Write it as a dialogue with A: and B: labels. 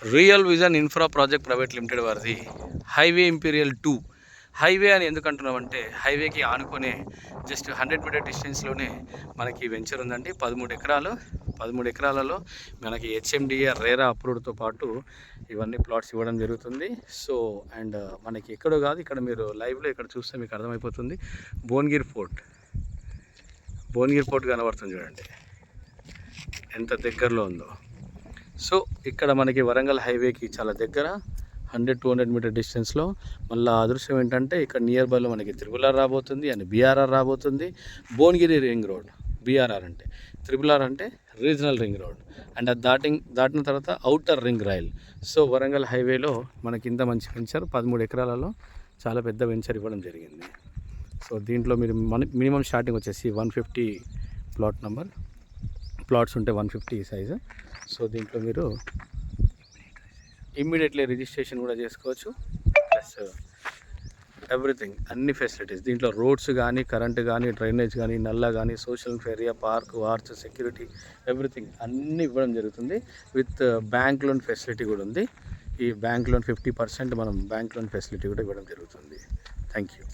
A: Real vision infra project private limited వారిది highway imperial 2. Highway అని ఎందుకు అంటున్నామంటే హైవేకి ఆనుకునే జస్ట్ 100 మీటర్ డిస్టెన్స్లోనే మనకి వెంచర్ ఉందండి. 13 ఎకరాలలో మనకి హెచ్ఎండిఏ రేరా అప్రూవ్డ్తో పాటు ఇవన్నీ ప్లాట్స్ ఇవ్వడం జరుగుతుంది. సో అండ్ మనకి ఎక్కడో కాదు, ఇక్కడ మీరు లైవ్లో ఇక్కడ చూస్తే మీకు అర్థమైపోతుంది. భువనగిరి పోర్ట్ కనబడుతుంది చూడండి ఎంత దగ్గరలో ఉందో. సో ఇక్కడ మనకి వరంగల్ హైవేకి చాలా దగ్గర 100-200 మీటర్ డిస్టెన్స్లో. మళ్ళీ అదృశ్యం ఏంటంటే ఇక్కడ నియర్ బైలో మనకి త్రిపుల్ ఆర్ రాబోతుంది అండ్ బీఆర్ఆర్ రాబోతుంది. భువనగిరి రింగ్ రోడ్, బీఆర్ఆర్ అంటే, త్రిపుల్ ఆర్ అంటే రీజనల్ రింగ్ రోడ్, అండ్ అది దాటిన తర్వాత outer ring rail. So Warangal హైవేలో మనకి ఇంత మంచి వెంచర్ 13 ఎకరాలలో చాలా పెద్ద వెంచర్ ఇవ్వడం జరిగింది. సో దీంట్లో మీరు మినిమం స్టార్టింగ్ వచ్చేసి 150 ప్లాట్స్ ఉంటే 150 సైజు. సో దీంట్లో మీరు ఇమ్మీడియట్లీ రిజిస్ట్రేషన్ కూడా చేసుకోవచ్చు. ప్లస్ ఎవ్రీథింగ్, అన్ని ఫెసిలిటీస్ దీంట్లో, రోడ్స్ కానీ, కరెంటు కానీ, డ్రైనేజ్ కానీ, నల్లా కానీ, social area, park, arch, security, everything అన్నీ ఇవ్వడం జరుగుతుంది. విత్ బ్యాంక్ లోన్ ఫెసిలిటీ కూడా ఉంది. ఈ బ్యాంక్ లోన్ 50% మనం బ్యాంక్ లోన్ ఫెసిలిటీ కూడా ఇవ్వడం జరుగుతుంది. Thank you.